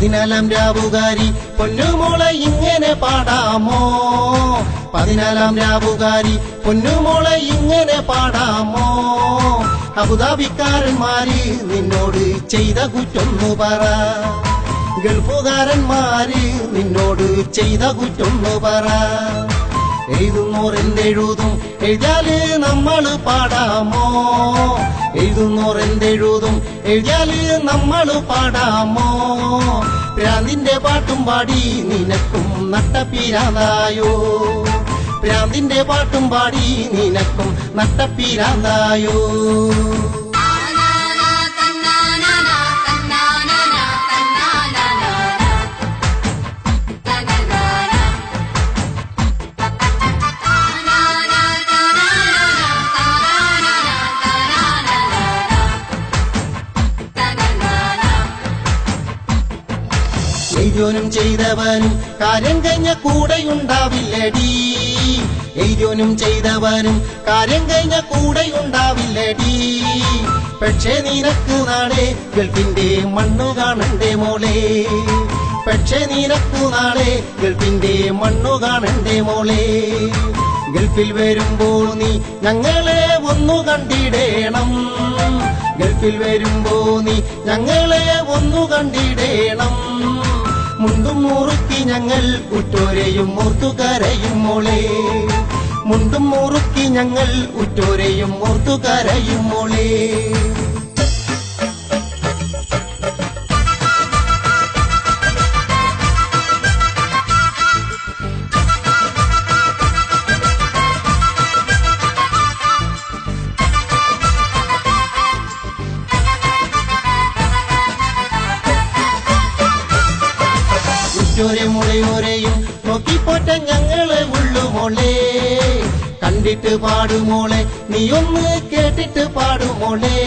14-ാം രാവുകാരി പൊന്നുമോളെ ഇങ്ങനെ പാടാമോ? 14-ാം രാവുകാരി പൊന്നുമോളെ ഇങ്ങനെ പാടാമോ? അബുദാബിക്കാരന്മാര് നിന്നോട് ചെയ്ത കുറ്റൊന്നു പറ, ഗൾഫുകാരന്മാര് നിന്നോട് ചെയ്ത കുറ്റൊന്നു പറ. എഴുതുന്നോരെന്തെഴുതും എഴുതിയാല് നമ്മള് പാടാമോ? എഴുതുന്നോരെന്തെഴുതും എഴുതിയാല് നമ്മള് പാടാമോ? പ്രാന്തിന്റെ പാട്ടും പാടി നിനക്കും നട്ടപ്പീരാന്തായോ? പ്രാന്തിന്റെ പാട്ടും പാടി നിനക്കും നട്ടപ്പീരാന്തായോ? എഴുതിയോനും ചെയ്തവനും കാര്യം കഴിഞ്ഞ കൂടെയുണ്ടാവില്ലടി. എഴുതിയോനും ചെയ്തവനും കാര്യം കഴിഞ്ഞ കൂടെയുണ്ടാവില്ലടി. പക്ഷേ നിനക്ക് നാളെ ഗൾഫിന്റെ മണ്ണു കാണണ്ടേ മോളെ. പക്ഷേ നിനക്ക് നാളെ ഗൾഫിന്റെ മണ്ണു കാണണ്ടേ മോളെ. ഗൾഫിൽ വരുമ്പോൾ നീ ഞങ്ങളെ ഒന്നു കണ്ടിടേണം. ഗൾഫിൽ വരുമ്പോ നീ ഞങ്ങളെ ഒന്നു കണ്ടിടേണം. മുണ്ടും മുറുക്കി ഞങ്ങൾ ഉറ്റോരെയും ഓർത്തുകരയും മോളെ. മുണ്ടും മുറുക്കി ഞങ്ങൾ ഉറ്റോരെയും ഓർത്തുകരയും മോളെ. മുളയോരെയും നോക്കിപ്പോറ്റ ഞങ്ങളെ ഉള്ളുമോളെ. കണ്ടിട്ട് പാടുമോളെ, നീയൊന്ന് കേട്ടിട്ട് പാടുമോളെ.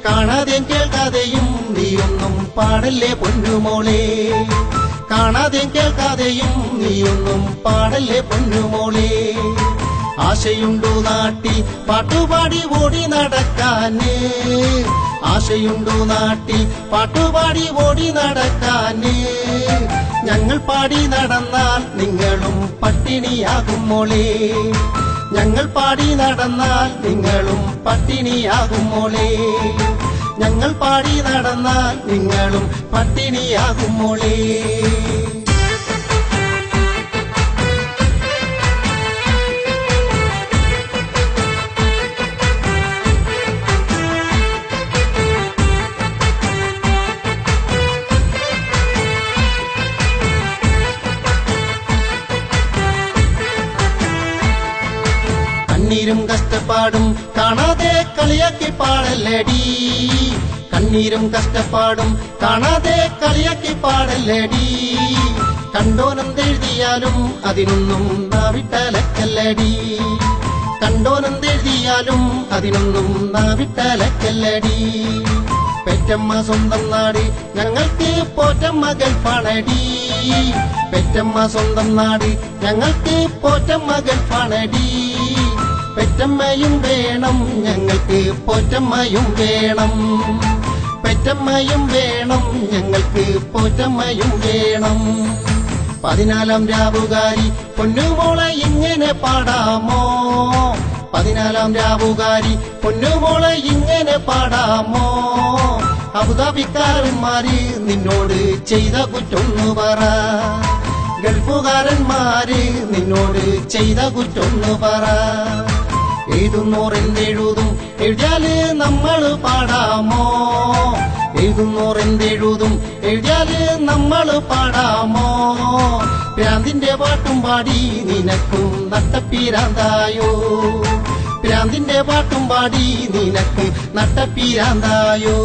കാണാതെയും കേൾക്കാതെയും നീയൊന്നും പാടല്ലേ പൊന്നുമോളെ. കാണാതെയും കേൾക്കാതെയും നീയൊന്നും പാടല്ലേ പൊന്നുമോളെ. ആശയുണ്ടു നാട്ടിൽ പാട്ടുപാടി ഓടി നടക്കാന്. ആശയുണ്ടു നാട്ടിൽ പാട്ടുപാടി ഓടി നടക്കാന്. ഞങ്ങൾ പാടി നടന്നാൽ നിങ്ങളും പട്ടിണിയാകും മോളെ. ഞങ്ങൾ പാടി നടന്നാൽ നിങ്ങളും പട്ടിണിയാകും മോളെ. ഞങ്ങൾ പാടി നടന്നാൽ നിങ്ങളും പട്ടിണിയാകും മോളെ. കണ്ണീരും കഷ്ടപ്പാടും കാണാതെ കളിയാക്കി പാടല്ലടി. കണ്ണീരും കഷ്ടപ്പാടും കാണാതെ കളിയാക്കി പാടല്ലടി. കണ്ടോനെന്തെഴുതിയാലും അതിനൊന്നും നാവിട്ടലക്കല്ലടി. കണ്ടോനെന്തെഴുതിയാലും അതിനൊന്നും നാവിട്ടലക്കല്ലടി. പെറ്റമ്മ സ്വന്തം നാട് ഞങ്ങൾക്ക് പോറ്റമ്മ ഗൾഫാണടി. പെറ്റമ്മ സ്വന്തം നാട് ഞങ്ങൾക്ക് പോറ്റമ്മ ഗൾഫാണടി. പെറ്റമ്മയും വേണം ഞങ്ങൾക്ക് പോറ്റമ്മയും വേണം. പെറ്റമ്മയും വേണം ഞങ്ങൾക്ക് പോറ്റമ്മയും വേണം. 14-ാം രാവുകാരി പൊന്നുമോളെ ഇങ്ങനെ പാടാമോ? 14-ാം രാവുകാരി പൊന്നുമോളെ ഇങ്ങനെ പാടാമോ? അബുദാബിക്കാരന്മാര് നിന്നോട് ചെയ്ത കുറ്റൊന്നു പറ, ഗൾഫുകാരന്മാര് നിന്നോട് ചെയ്ത കുറ്റൊന്നു പറ. എഴുതുന്നോരെന്തെഴുതും എഴുതിയാല് നമ്മള് പാടാമോ? എഴുതുന്നോരെന്തെഴുതും എഴുതിയാല് നമ്മള് പാടാമോ? പ്രാന്തിന്റെ പാട്ടും പാടി നിനക്കും നട്ടപ്പീരാന്തായോ? പ്രാന്തിന്റെ പാട്ടും പാടി നിനക്ക് നട്ടപ്പീരാന്തായോ?